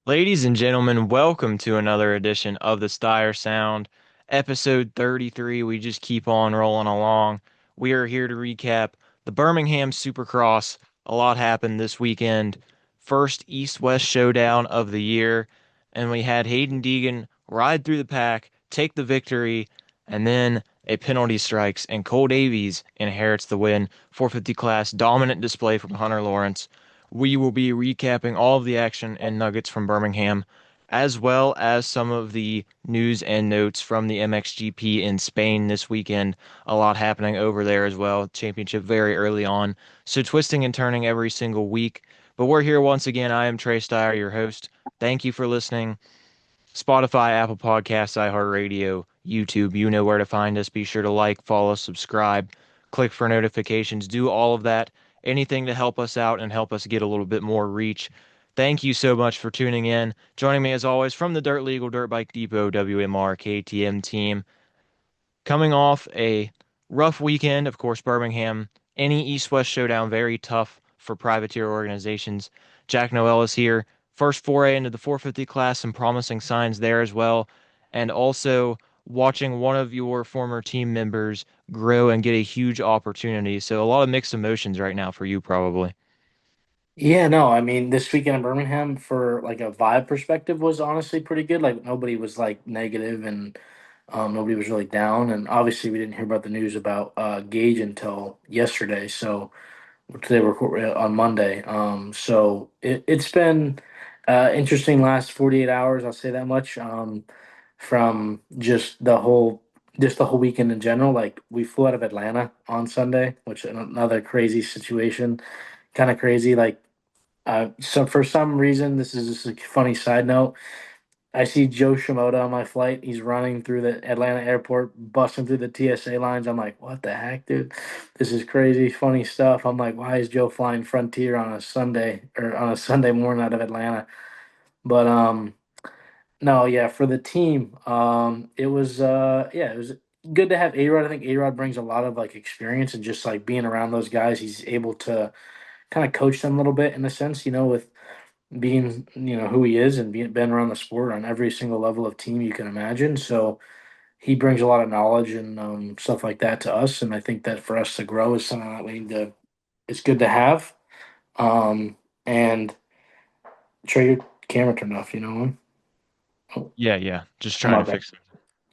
Ladies and gentlemen, welcome to another edition of the Stire Sound, episode 33. We just keep on rolling along. We are here to recap the Birmingham Supercross. A lot happened this weekend. First East-West showdown of the year, and we had Hayden Deegan ride through the pack, take the victory, and then a penalty strikes, and Cole Davies inherits the win. 450 class, dominant display from Hunter Lawrence. We will be recapping all of the action and nuggets from Birmingham, as well as some of the news and notes from the MXGP in Spain this weekend. A lot happening over there as well. Championship very early on. So twisting and turning every single week. But we're here once again. I am Trey Stire, your host. Thank you for listening. Spotify, Apple Podcasts, iHeartRadio, YouTube. You know where to find us. Be sure to like, follow, subscribe, click for notifications. Do all of that. Anything to help us out and help us get a little bit more reach. Thank you so much for tuning in. Joining me as always from the Dirt Legal Dirt Bike Depot WMR KTM team. Coming off a rough weekend, of course, Birmingham. Any East-West showdown, very tough for privateer organizations. Jack Noel is here. First foray into the 450 class, some promising signs there as well. And also watching one of your former team members grow and get a huge opportunity. So a lot of mixed emotions right now for you, probably. Yeah, no, I mean, this weekend in Birmingham for like a vibe perspective was honestly pretty good. Like nobody was like negative and nobody was really down. And obviously we didn't hear about the news about Gage until yesterday. So today we're on Monday. So it's been interesting last 48 hours, I'll say that much. From just the whole weekend in general. Like we flew out of Atlanta on Sunday, which is another crazy situation. Kind of crazy. So for some reason, this is just a funny side note. I see Joe Shimoda on my flight. He's running through the Atlanta airport, busting through the TSA lines. I'm like, what the heck, dude? This is crazy, funny stuff. I'm like, why is Joe flying Frontier on a Sunday or on a Sunday morning out of Atlanta? But no, yeah, for the team, it was good to have A-Rod. I think A-Rod brings a lot of like experience and just like being around those guys. He's able to kind of coach them a little bit in a sense, with being who he is and being been around the sport on every single level of team you can imagine. So he brings a lot of knowledge and stuff like that to us, and I think that for us to grow is something that we need to. It's good to have. And Trey, your camera turned off. You know, oh, Yeah, yeah. Just oh trying my to bad. fix it.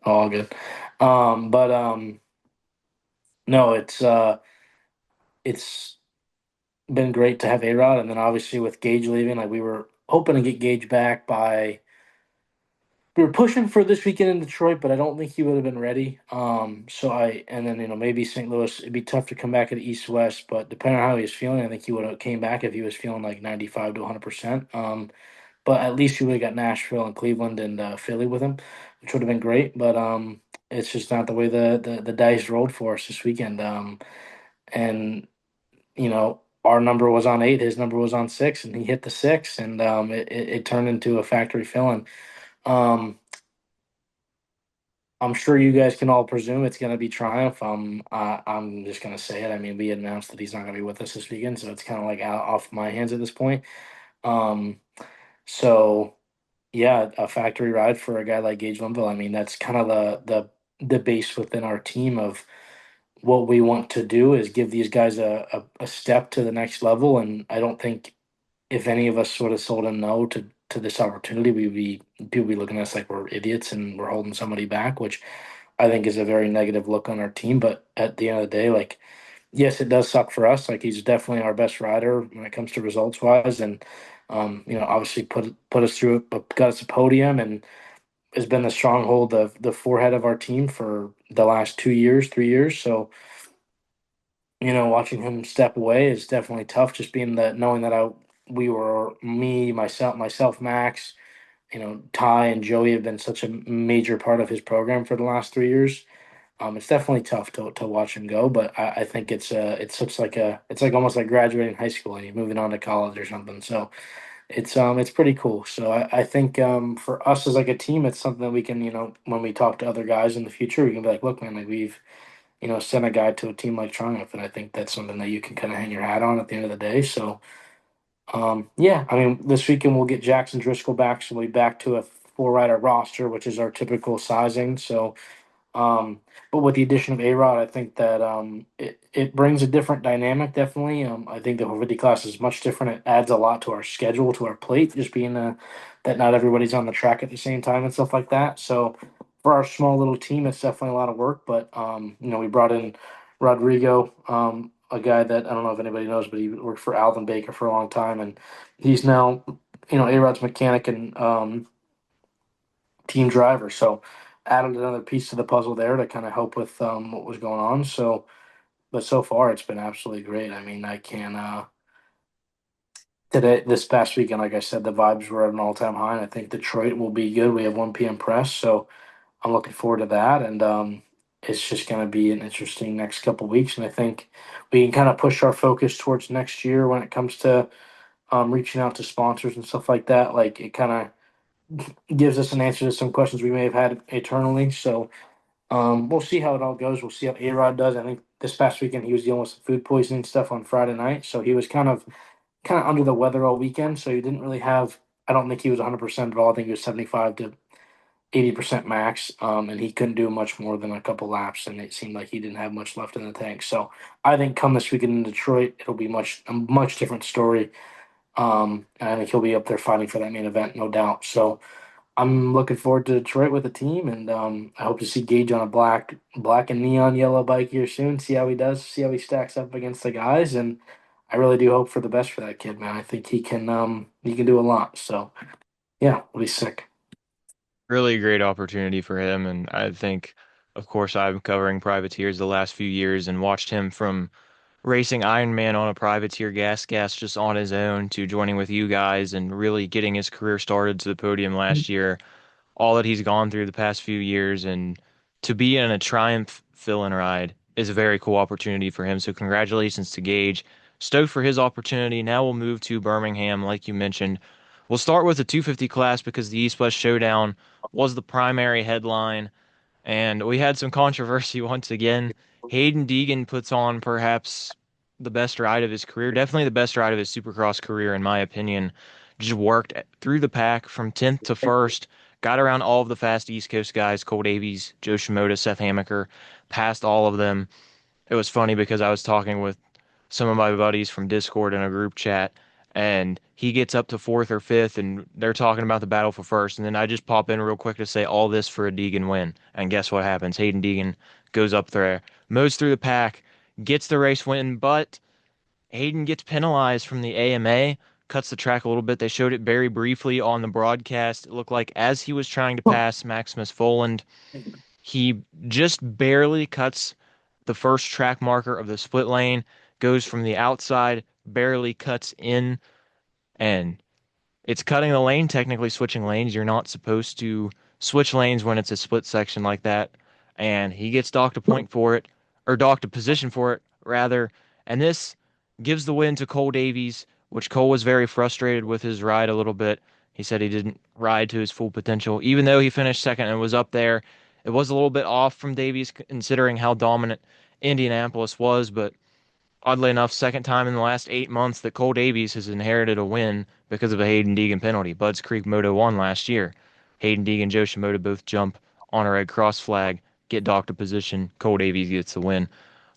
All good. But no, it's been great to have A Rod, and then obviously with Gage leaving, like we were hoping to get Gage back by. We were pushing for this weekend in Detroit, but I don't think he would have been ready. And then maybe St. Louis. It'd be tough to come back at East West, but depending on how he was feeling, I think he would have came back if he was feeling like 95 to 100%. But at least we would have got Nashville and Cleveland and Philly with him, which would have been great. But it's just not the way the dice rolled for us this weekend. And our number was on 8, his number was on 6, and he hit the 6, and it turned into a factory filling. Um, I'm sure you guys can all presume it's going to be Triumph. I'm just going to say it. I mean, we announced that he's not going to be with us this weekend, so it's kind of like out off my hands at this point. Um, so yeah, a factory ride for a guy like Gage Linville. I mean, that's kind of the base within our team of what we want to do is give these guys a step to the next level. And I don't think if any of us sort of told him no to this opportunity, people be looking at us like we're idiots and we're holding somebody back, which I think is a very negative look on our team. But at the end of the day, like, yes, it does suck for us. Like, he's definitely our best rider when it comes to results wise, and obviously put us through it, but got us a podium and has been the stronghold of the forehead of our team for the last 2 years, 3 years. So watching him step away is definitely tough. Just being that knowing that we were me, myself, Max, Ty and Joey have been such a major part of his program for the last 3 years. It's definitely tough to watch him go, but I think it's like almost like graduating high school and you're moving on to college or something. So it's pretty cool. So I think for us as like a team, it's something that we can when we talk to other guys in the future, we can be like, look, man, like we've sent a guy to a team like Triumph, and I think that's something that you can kind of hang your hat on at the end of the day. So Yeah, I mean, this weekend we'll get Jackson Driscoll back, so we'll be back to a four rider roster, which is our typical sizing. So um, but with the addition of A-Rod, I think that it brings a different dynamic, definitely. I think the 450 class is much different. It adds a lot to our schedule, to our plate, just being that not everybody's on the track at the same time and stuff like that. So for our small little team, it's definitely a lot of work. But we brought in Rodrigo, a guy that I don't know if anybody knows, but he worked for Alvin Baker for a long time, and he's now A-Rod's mechanic and team driver. So added another piece to the puzzle there to kind of help with what was going on. So, but so far it's been absolutely great. I mean, I can today this past weekend, like I said, the vibes were at an all time high. And I think Detroit will be good. We have 1 p.m. press, so I'm looking forward to that. And it's just going to be an interesting next couple weeks. And I think we can kind of push our focus towards next year when it comes to reaching out to sponsors and stuff like that. Like it kind of gives us an answer to some questions we may have had eternally. So we'll see how it all goes. We'll see how A-Rod does. I think this past weekend he was dealing with some food poisoning stuff on Friday night, so he was kind of under the weather all weekend. So he didn't really have. I don't think he was 100% at all. I think he was 75 to 80% max, and he couldn't do much more than a couple laps, and it seemed like he didn't have much left in the tank. So I think come this weekend in Detroit, it'll be a much different story. And I think he'll be up there fighting for that main event, no doubt. So I'm looking forward to Detroit with the team, and I hope to see Gage on a black and neon yellow bike here soon. See how he does. See how he stacks up against the guys, and I really do hope for the best for that kid, man. I think he can do a lot. So yeah, it'll be sick. Really great opportunity for him. And I think, of course, I'm covering privateers the last few years and watched him from racing Ironman on a privateer gas just on his own to joining with you guys and really getting his career started to the podium last year. All that he's gone through the past few years and to be in a Triumph fill-in ride is a very cool opportunity for him. So congratulations to Gage. Stoked for his opportunity. Now we'll move to Birmingham, like you mentioned. We'll start with the 250 class because the East-West Showdown was the primary headline, and we had some controversy once again. Hayden Deegan puts on perhaps the best ride of his career, definitely the best ride of his Supercross career, in my opinion. Just worked through the pack from 10th to 1st, got around all of the fast East Coast guys, Cole Davies, Joe Shimoda, Seth Hamaker, passed all of them. It was funny because I was talking with some of my buddies from Discord in a group chat, and he gets up to fourth or fifth, and they're talking about the battle for first. And then I just pop in real quick to say all this for a Deegan win. And guess what happens? Hayden Deegan goes up there, mows through the pack, gets the race win, but Hayden gets penalized from the AMA, cuts the track a little bit. They showed it very briefly on the broadcast. It looked like as he was trying to pass Maximus Foland, he just barely cuts the first track marker of the split lane, goes from the outside, barely cuts in, and it's cutting the lane, technically switching lanes. You're not supposed to switch lanes when it's a split section like that. And he gets docked a point for it, or docked a position for it, rather. And this gives the win to Cole Davies, which Cole was very frustrated with his ride a little bit. He said he didn't ride to his full potential, even though he finished second and was up there. It was a little bit off from Davies considering how dominant Indianapolis was, but oddly enough, second time in the last 8 months that Cole Davies has inherited a win because of a Hayden Deegan penalty. Budds Creek Moto won last year. Hayden Deegan, Joe Shimoda both jump on a red cross flag, get docked a position. Cole Davies gets the win.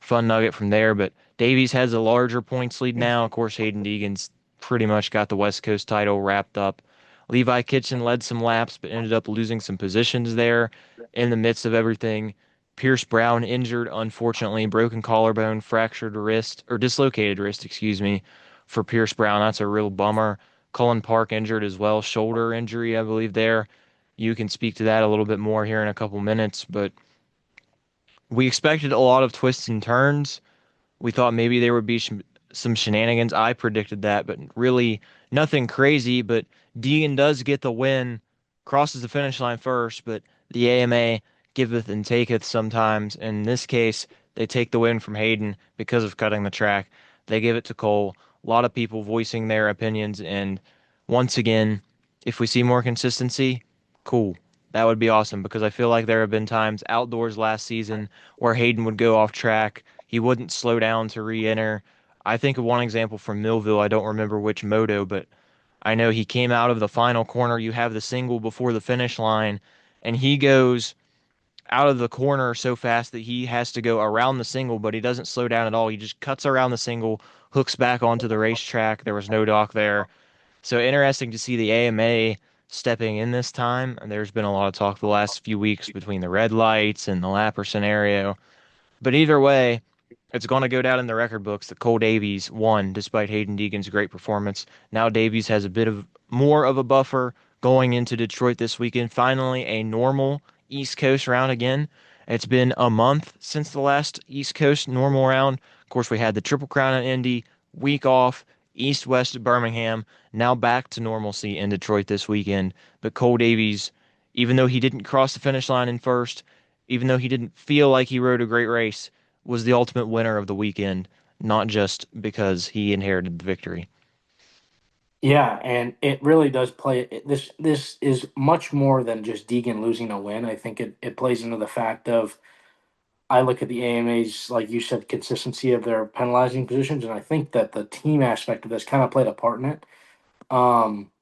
Fun nugget from there, but Davies has a larger points lead now. Of course, Hayden Deegan's pretty much got the West Coast title wrapped up. Levi Kitchen led some laps, but ended up losing some positions there in the midst of everything. Pierce Brown injured, unfortunately, broken collarbone, fractured wrist, or dislocated wrist, excuse me, for Pierce Brown. That's a real bummer. Cullen Park injured as well, shoulder injury, I believe, there. You can speak to that a little bit more here in a couple minutes, but we expected a lot of twists and turns. We thought maybe there would be some shenanigans. I predicted that, but really nothing crazy. But Deegan does get the win, crosses the finish line first, but the AMA giveth and taketh sometimes. In this case, they take the win from Hayden because of cutting the track. They give it to Cole. A lot of people voicing their opinions. And once again, if we see more consistency, cool. That would be awesome because I feel like there have been times outdoors last season where Hayden would go off track, he wouldn't slow down to re-enter. I think of one example from Millville. I don't remember which moto, but I know he came out of the final corner. You have the single before the finish line, and he goes out of the corner so fast that he has to go around the single, but he doesn't slow down at all. He just cuts around the single, hooks back onto the racetrack. There was no dock there. So interesting to see the AMA stepping in this time. And there's been a lot of talk the last few weeks between the red lights and the lapper scenario. But either way, it's going to go down in the record books that Cole Davies won despite Hayden Deegan's great performance. Now Davies has a bit of more of a buffer going into Detroit this weekend. Finally, a normal East Coast round again. It's been a month since the last East Coast normal round. Of course, we had the Triple Crown at Indy, week off, East West at Birmingham. Now back to normalcy in Detroit this weekend. But Cole Davies, even though he didn't cross the finish line in first, even though he didn't feel like he rode a great race, was the ultimate winner of the weekend, not just because he inherited the victory. Yeah, and it really does play. This is much more than just Deegan losing a win. I think it plays into the fact of I look at the AMA's, like you said, consistency of their penalizing positions, and I think that the team aspect of this kind of played a part in it. Um,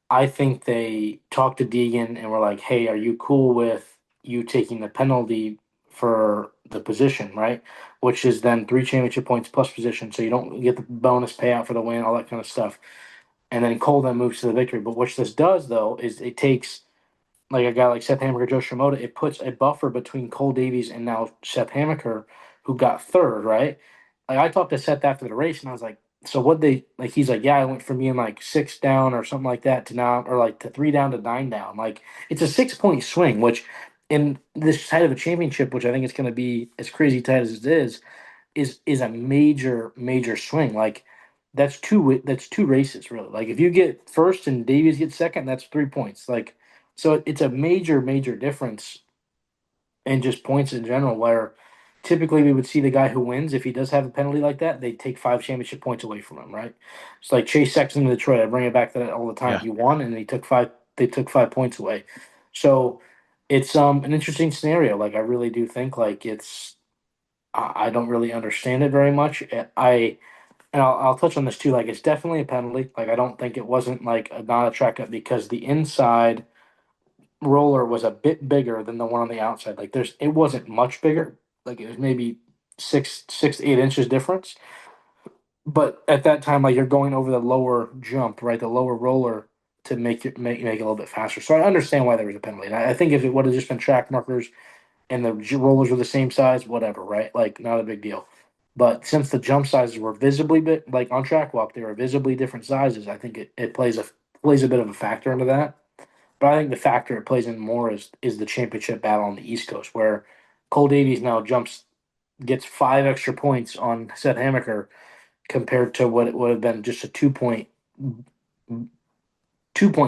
I think they talked to Deegan and were like, "Hey, are you cool with you taking the penalty for the position, right? Which is then 3 championship points plus position, so you don't get the bonus payout for the win, all that kind of stuff." And then Cole then moves to the victory. But what this does though is it takes like a guy like Seth Hammaker, Joe Shimoda, it puts a buffer between Cole Davies and now Seth Hammaker, who got third, right? Like I talked to Seth after the race, and I was like, "So what they like?" He's like, "Yeah, I went from being like 6 down or something like that to now, or like to 3 down to 9 down. Like it's a 6 point swing, which in this side of a championship, which I think it's going to be as crazy tight as it is a major swing. Like that's two races really. Like if you get first and Davies gets second, that's 3 points. Like so it's a major difference in just points in general. Where typically we would see the guy who wins if he does have a penalty like that, they take 5 championship points away from him, right? It's like Chase Sexton in Detroit. I bring it back to that all the time. Yeah. He won and he took five. They took 5 points away. So it's an interesting scenario. Like I really do think like I don't really understand it very much. I'll touch on this too. Like it's definitely a penalty. Like I don't think it wasn't like not a track up because the inside roller was a bit bigger than the one on the outside. Like it wasn't much bigger. Like it was maybe 6 to 8 inches difference. But at that time, like you're going over the lower jump, right? The lower roller to make it a little bit faster. So I understand why there was a penalty. And I think if it would have just been track markers and the rollers were the same size, whatever, right? Like not a big deal. But since the jump sizes were visibly bit like on track walk, they were visibly different sizes. I think it plays a bit of a factor into that. But I think the factor it plays in more is the championship battle on the East Coast, where Cole Davies now gets 5 extra points on Seth Hammaker compared to what it would have been just a 2 point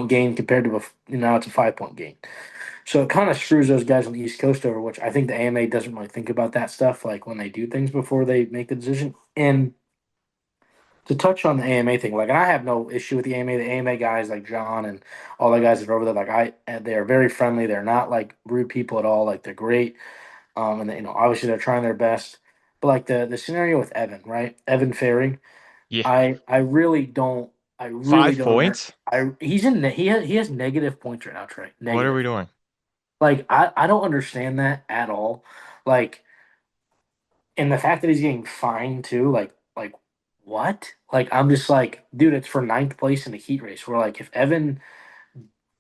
gain compared to now it's a 5 point gain. So it kind of screws those guys on the East Coast over, which I think the AMA doesn't really think about that stuff, like when they do things before they make the decision. And to touch on the AMA thing, like, and I have no issue with the AMA. The AMA guys like John and all the guys that are over there, they are very friendly. They're not like rude people at all. Like they're great. And they, obviously they're trying their best. But like the scenario with Evan, right? Evan Fairing, Yeah. I really don't. I really Five don't. points? He has negative points right now, Trey. What are we Negative. doing? Like I don't understand that at all. Like and the fact that he's getting fined too, like what? Like I'm just like, dude, it's for ninth place in the heat race. Where like if Evan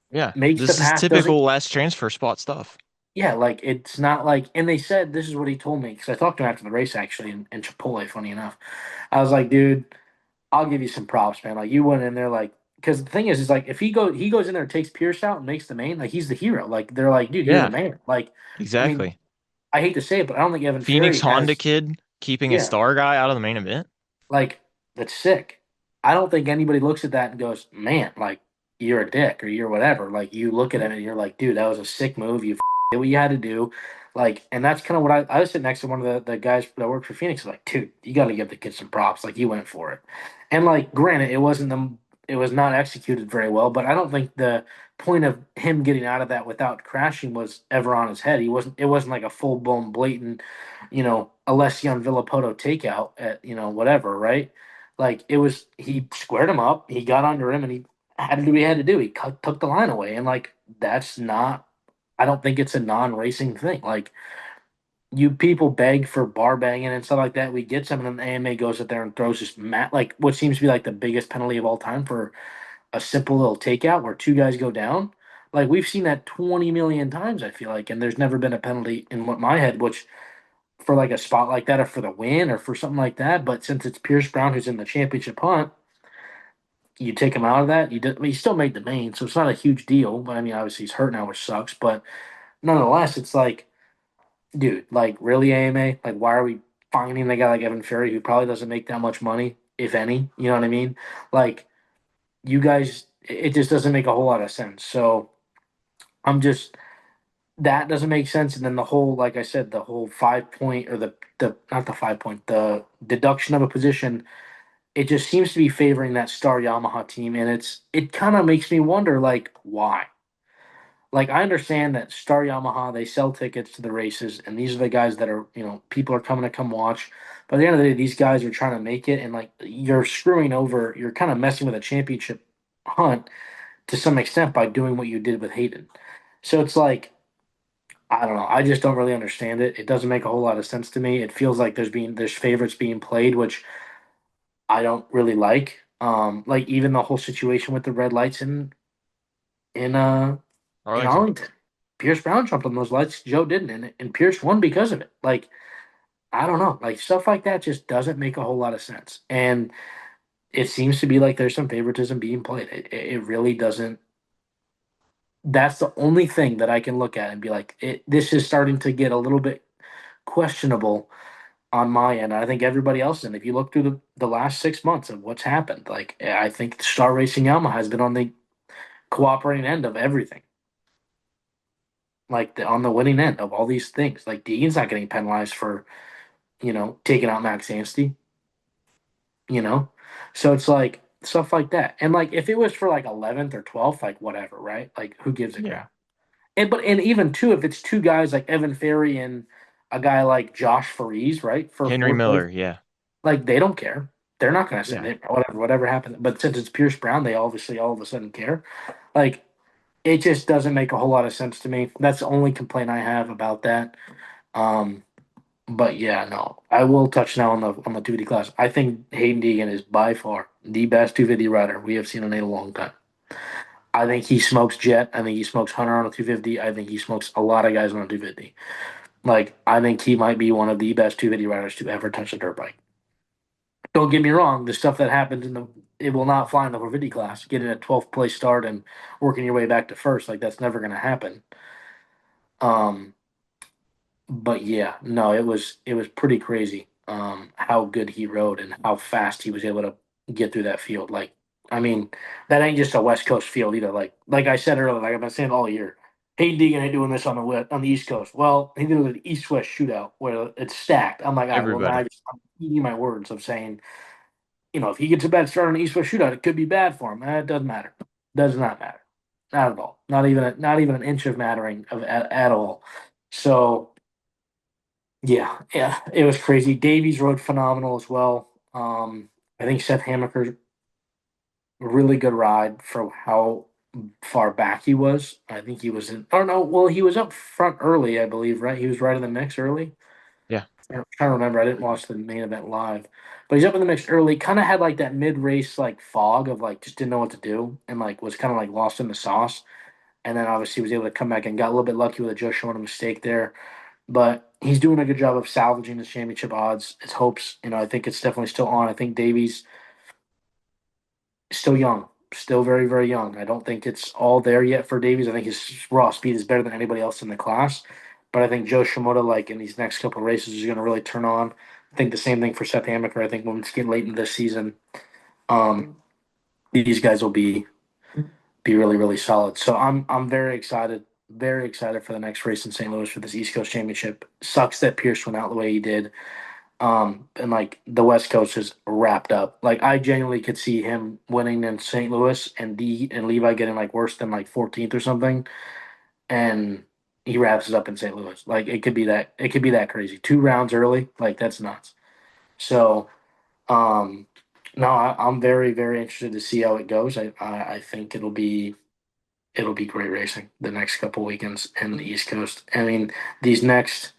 Yeah. makes the This is pass, doesn't typical last transfer spot stuff. yeah, like it's not like and they said this is what he told me because I talked to him after the race actually in Chipotle, funny enough. I was like, dude, I'll give you some props, man. Like you went in there like because the thing is like if he goes in there and takes Pierce out and makes the main, like he's the hero. Like they're like, dude, you're the Yeah, man. Like I mean, exactly. I hate to say it, but I don't think Evan Phoenix Ferry Honda has kid keeping a yeah. star guy out of the main event. Like, that's sick. I don't think anybody looks at that and goes, man, like, you're a dick or you're whatever. Like, you look at it and you're like, dude, that was a sick move. You did what you had to do. Like, and that's kind of what I was sitting next to one of the guys that worked for Phoenix. Like, dude, you got to give the kid some props. Like, he went for it. And, like, granted, it was not executed very well, but I don't think the point of him getting out of that without crashing was ever on his head. It wasn't like a full blown blatant, Alession Villapoto takeout at whatever, right? Like it was, he squared him up, he got under him, and he had to do what he had to do. He took the line away, and like that's not. I don't think it's a non-racing thing. Like you people beg for bar banging and stuff like that. We get some, and then the AMA goes up there and throws this like what seems to be like the biggest penalty of all time for a simple little takeout where two guys go down. Like we've seen that 20 million times, I feel like, and there's never been a penalty in my head, which for like a spot like that or for the win or for something like that. But since it's Pierce Brown who's in the championship hunt, you take him out of that. He still made the main, so it's not a huge deal. But I mean, obviously he's hurt now, which sucks. But nonetheless, it's like, dude, like really AMA, like why are we finding a guy like Evan Ferry who probably doesn't make that much money, if any? You know what I mean? Like you guys, it just doesn't make a whole lot of sense. So I'm just that doesn't make sense. And then the whole, like I said, the whole 5 point or the not the 5 point, the deduction of a position, it just seems to be favoring that star Yamaha team, and it kind of makes me wonder, like, why? Like, I understand that Star Yamaha, they sell tickets to the races, and these are the guys that are, people are coming to come watch. But at the end of the day, these guys are trying to make it, and like, you're screwing over, you're kind of messing with a championship hunt to some extent by doing what you did with Hayden. So it's like, I don't know. I just don't really understand it. It doesn't make a whole lot of sense to me. It feels like there's favorites being played, which I don't really like. Like even the whole situation with the red lights in uh in Arlington. Arlington. Pierce Brown jumped on those lights. Joe didn't, and Pierce won because of it. Like I don't know, like stuff like that just doesn't make a whole lot of sense. And it seems to be like there's some favoritism being played. It really doesn't. That's the only thing that I can look at and be like, this is starting to get a little bit questionable on my end. I think everybody else, and if you look through the last 6 months of what's happened, like I think Star Racing Yamaha has been on the cooperating end of everything, like on the winning end of all these things. Like Deegan's not getting penalized for taking out Max Anstey, you know, so it's like stuff like that. And like if it was for like 11th or 12th, like whatever, right? Like who gives a Yeah. crap? And even too, if it's two guys like Evan Ferry and a guy like Josh Faries, right, for Henry fourth place. Miller. Yeah. Like they don't care. They're not going to send Yeah. it. Whatever happened. But since it's Pierce Brown, they obviously all of a sudden care. Like it just doesn't make a whole lot of sense to me. That's the only complaint I have about that. Um, but yeah, no, I will touch now on the 250 class. I think Hayden Deegan is by far the best 250 rider we have seen in a long time. I think he smokes Jet. I think he smokes Hunter on a 250. I think he smokes a lot of guys on a 250. Like I think he might be one of the best 250 riders to ever touch a dirt bike. Don't get me wrong, the stuff that happens in the it will not fly in the 450 class. Getting a 12th place start and working your way back to first, like that's never going to happen. Um, but yeah, no, it was pretty crazy. How good he rode and how fast he was able to get through that field. Like, I mean, that ain't just a West Coast field either. Like I said earlier, like I've been saying all year. Hey, Deegan ain't doing this on the East Coast. Well, he did it at East West shootout where it's stacked. I'm like, all right, well now Everybody. I'm eating my words of saying if he gets a bad start on the East West shootout, it could be bad for him. It doesn't matter. Does not matter. Not at all. Not even an inch of mattering at all. So yeah, it was crazy. Davies rode phenomenal as well. I think Seth Hamaker really good ride for how far back he was. I think he was in. Oh no, well he was up front early, I believe. Right, he was right in the mix early. Yeah. I'm trying to remember. I didn't watch the main event live, but he's up in the mix early. Kind of had like that mid race like fog of like just didn't know what to do and like was kind of like lost in the sauce. And then obviously was able to come back and got a little bit lucky with a just showing a mistake there. But he's doing a good job of salvaging his championship odds. His hopes, I think it's definitely still on. I think Davies is still young, still very very young. I don't think it's all there yet for Davies. I think his raw speed is better than anybody else in the class. But I think Joe Shimoda, like in these next couple of races, is going to really turn on. I think the same thing for Seth Hamaker. I think when it's getting late in this season, um, these guys will be really really solid. So I'm very excited for the next race in St. Louis for this East Coast Championship. Sucks that Pierce went out the way he did. And like the West Coast is wrapped up. Like I genuinely could see him winning in St. Louis and Levi getting like worse than like 14th or something. And he wraps it up in St. Louis. Like it could be that crazy. 2 rounds early, like that's nuts. So um, no, I'm very very interested to see how it goes. I think it'll be great racing the next couple weekends in the East Coast. I mean, these next,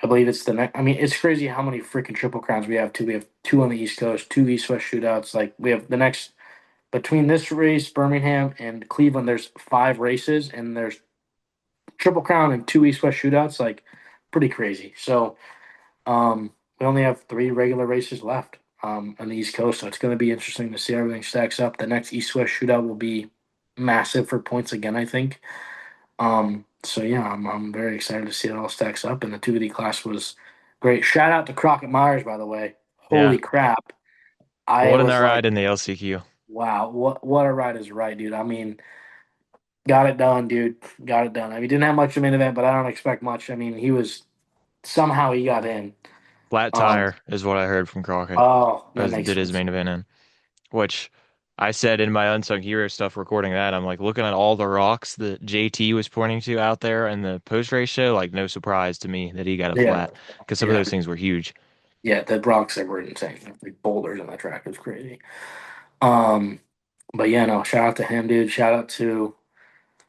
I believe it's the next. I mean, it's crazy how many freaking triple crowns we have too. We have two on the East Coast, two East West shootouts. Like we have the next between this race, Birmingham and Cleveland. There's 5 races, and there's triple crown and two East West shootouts. Like pretty crazy. So we only have 3 regular races left on the East Coast. So it's going to be interesting to see how everything stacks up. The next East West shootout will be massive for points again. I think. So yeah, I'm very excited to see it all stacks up, and the 250 class was great. Shout out to Crockett Myers, by the way. Yeah. Holy crap! I What an was ride like, in the LCQ. wow, what a ride is right, dude. I mean, got it done, dude. Got it done. I mean, didn't have much of an event, but I don't expect much. I mean, he was somehow he got in. Flat Um, tire is what I heard from Crockett oh, that as makes did his sense. main event in, which I said in my unsung hero stuff recording that. I'm like looking at all the rocks that JT was pointing to out there in the post race show, like no surprise to me that he got a Yeah, flat because some of yeah, those things were huge. yeah. The rocks that were insane, like boulders on that track was crazy. Um, but yeah, no. Shout out to him, dude. Shout out to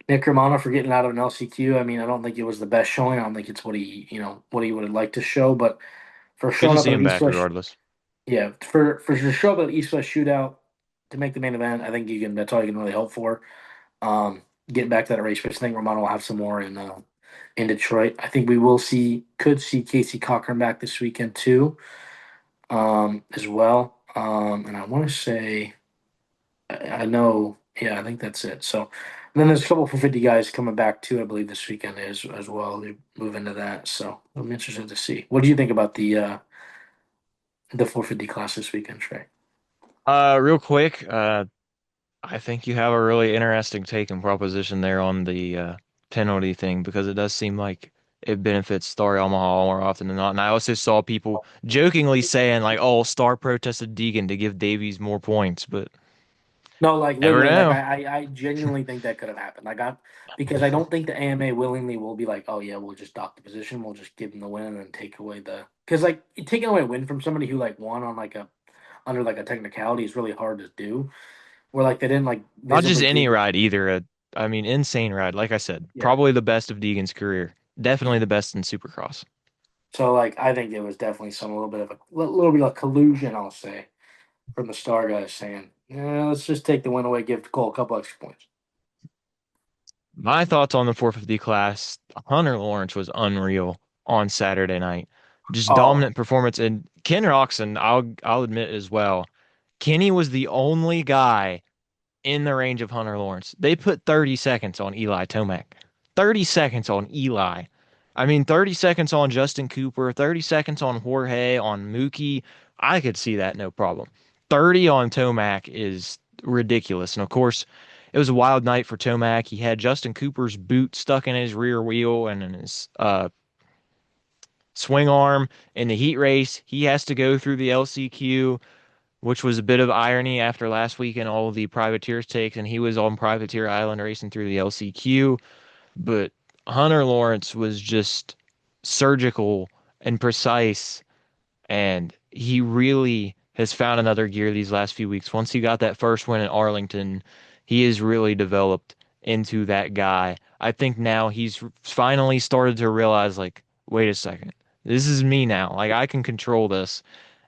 Nick Romano for getting out of an LCQ. I mean, I don't think it was the best showing. I don't think it's what what he would have liked to show. But for Good to showing up see at an him East back West, regardless. yeah, for to show up at an East West shootout to make the main event, I think you can. That's all you can really hope for. Getting back to that race, which I think Romano will have some more in Detroit. I think we could see Casey Cochran back this weekend too, as well. And I want to say. I know. Yeah, I think that's it. So, and then there's a couple for 50 guys coming back too. I believe this weekend as well. They move into that. So I'm interested to see. What do you think about the 450 class this weekend, Trey? Real quick, I think you have a really interesting take and proposition there on the penalty thing because it does seem like it benefits Star Yamaha more often than not. And I also saw people jokingly saying like, "Oh, Star protested Deegan to give Davies more points," but No, like never literally, like know. I genuinely think that could have happened. Because I don't think the AMA willingly will be like, oh yeah, we'll just dock the position, we'll just give them the win and then take away the because like taking away a win from somebody who like won on like a under like a technicality is really hard to do. Where like they didn't like Not just visibly any give it. ride either. I mean, insane ride. Like I said, Yeah, probably the best of Deegan's career. Definitely yeah. the best in Supercross. So like I think it was definitely some a little bit of a little bit of collusion, I'll say, from the Star guys saying, yeah, let's just take the win away, give Cole a couple extra points. My thoughts on the 450 class, Hunter Lawrence was unreal on Saturday night. Just Oh, dominant performance. And Ken Roczen, I'll admit as well, Kenny was the only guy in the range of Hunter Lawrence. They put 30 seconds on Eli Tomac. 30 seconds on Eli. I mean, 30 seconds on Justin Cooper, 30 seconds on Jorge, on Mookie. I could see that no problem. 30 on Tomac is ridiculous. And of course, it was a wild night for Tomac. He had Justin Cooper's boot stuck in his rear wheel and in his swing arm in the heat race. He has to go through the LCQ, which was a bit of irony after last week and all of the privateers takes, and he was on Privateer Island racing through the LCQ. But Hunter Lawrence was just surgical and precise, and he really has found another gear these last few weeks. Once he got that first win at Arlington, he has really developed into that guy. I think now he's finally started to realize, like, wait a second, this is me now. Like, I can control this.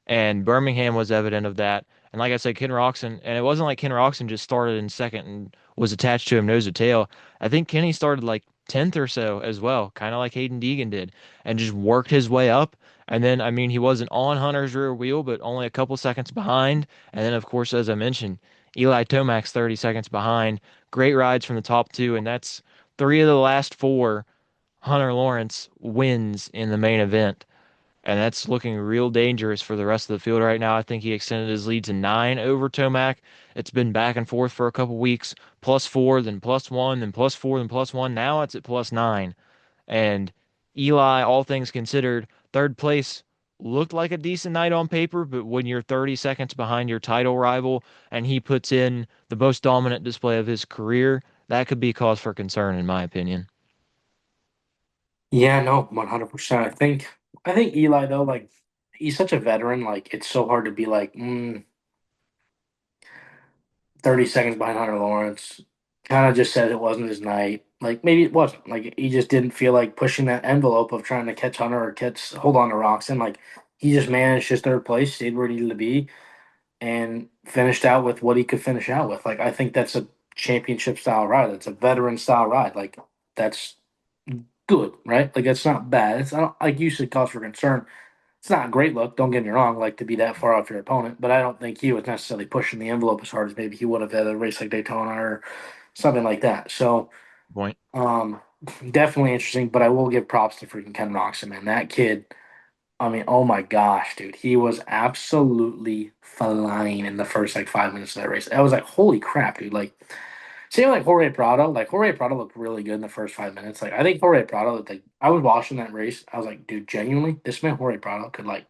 And Birmingham was evident of that. And like I said, Ken Roczen, and it wasn't like Ken Roczen just started in second and was attached to him nose to tail. I think Kenny started like 10th or so as well, kind of like Hayden Deegan did, and just worked his way up. And then, I mean, he wasn't on Hunter's rear wheel, but only a couple seconds behind. And then, of course, as I mentioned, Eli Tomac's 30 seconds behind. Great rides from the top two, and that's 3 of the last 4 Hunter Lawrence wins in the main event. And that's looking real dangerous for the rest of the field right now. I think he extended his lead to 9 over Tomac. It's been back and forth for a couple weeks, +4, then +1, then +4, then +1. Now it's at +9. And Eli, all things considered, third place looked like a decent night on paper, but when you're 30 seconds behind your title rival and he puts in the most dominant display of his career, that could be cause for concern, in my opinion. Yeah, no, 100%. I think Eli though, like he's such a veteran. Like it's so hard to be like 30 seconds behind Hunter Lawrence. Kind of just said it wasn't his night. Like maybe it wasn't. Like he just didn't feel like pushing that envelope of trying to catch Hunter or catch hold on to Roczen. Like he just managed his third place, stayed where he needed to be, and finished out with what he could finish out with. Like I think that's a championship style ride. It's a veteran style ride. Like that's good, right? Like that's not bad. It's not like you said cause for concern. It's not a great look, don't get me wrong, like to be that far off your opponent, but I don't think he was necessarily pushing the envelope as hard as maybe he would have at a race like Daytona or something like that. So Point. um definitely interesting, but I will give props to freaking Ken Roczen, man. That kid, I mean, oh my gosh, dude. He was absolutely flying in the first like 5 minutes of that race. I was like, holy crap, dude. Like same like Jorge Prado. Like Jorge Prado looked really good in the first 5 minutes. Like I think Jorge Prado, like I was watching that race. I was like, dude, genuinely, this man Jorge Prado could like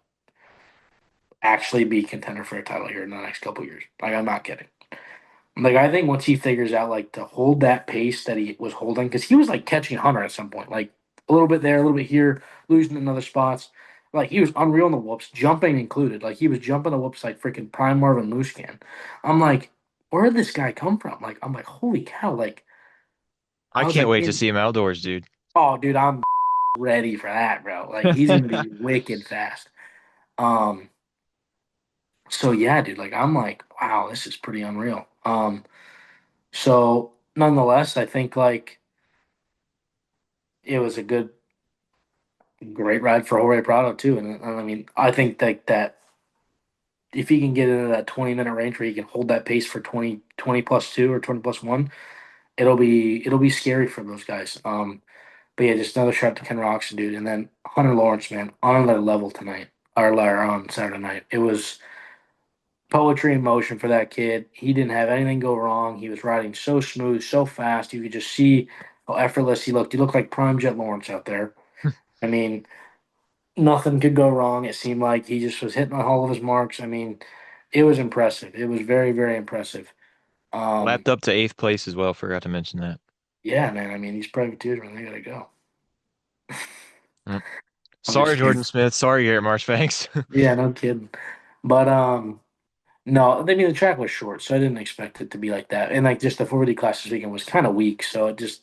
actually be a contender for a title here in the next couple years. Like I'm not kidding. Like I think once he figures out like to hold that pace that he was holding, because he was like catching Hunter at some point, like a little bit there, a little bit here, losing in other spots. Like he was unreal in the whoops, jumping included. Like he was jumping the whoops like freaking prime Marvin Muscan. I'm like, where did this guy come from? Like I'm like, holy cow! Like I I was can't like, wait to see him outdoors, dude. oh dude, I'm ready for that, bro. Like he's gonna be wicked fast. Um, so yeah, dude, like I'm like, wow, this is pretty unreal. So nonetheless, I think like it was a great ride for Jorge Prado too. And I mean, I think that if he can get into that 20-minute range where he can hold that pace for 20 plus two or 20 plus one, it'll be scary for those guys. But yeah, just another shout out to Ken Roczen, dude. And then Hunter Lawrence, man, on another level tonight, or on Saturday night. It was poetry in motion for that kid. He didn't have anything go wrong. He was riding so smooth, so fast. You could just see how effortless he looked. He looked like prime Jet Lawrence out there. I mean, nothing could go wrong. It seemed like he just was hitting all of his marks. I mean, it was impressive. It was very, very impressive. Um, Lapped up to eighth place as well. Forgot to mention that. yeah, man. I mean, these privateers, man, they gotta go. Mm. I'm just Sorry, kidding. Jordan Smith. Sorry, Garrett Marshbanks. Yeah, no kidding. But no, I mean the track was short, so I didn't expect it to be like that. And like just the 40 class this weekend was kind of weak, so it just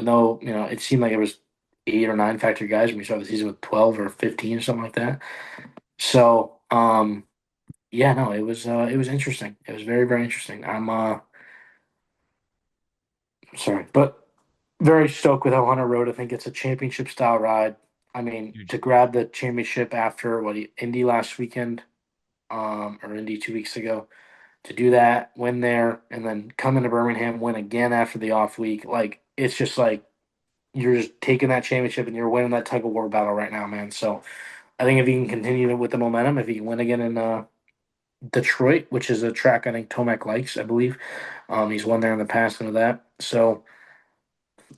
no, it seemed like it was 8 or 9 factory guys when we started the season with 12 or 15 or something like that. So yeah, no, it was interesting. It was very, very interesting. I'm sorry, but very stoked with how Hunter rode. I think it's a championship style ride. I mean, Huge. to grab the championship after Indy last weekend, or Indy 2 weeks ago, to do that, win there, and then come into Birmingham, win again after the off week. Like it's just like you're just taking that championship and you're winning that tug of war battle right now, man. So I think if he can continue with the momentum, if he can win again in Detroit, which is a track I think Tomac likes, I believe. He's won there in the past and that. So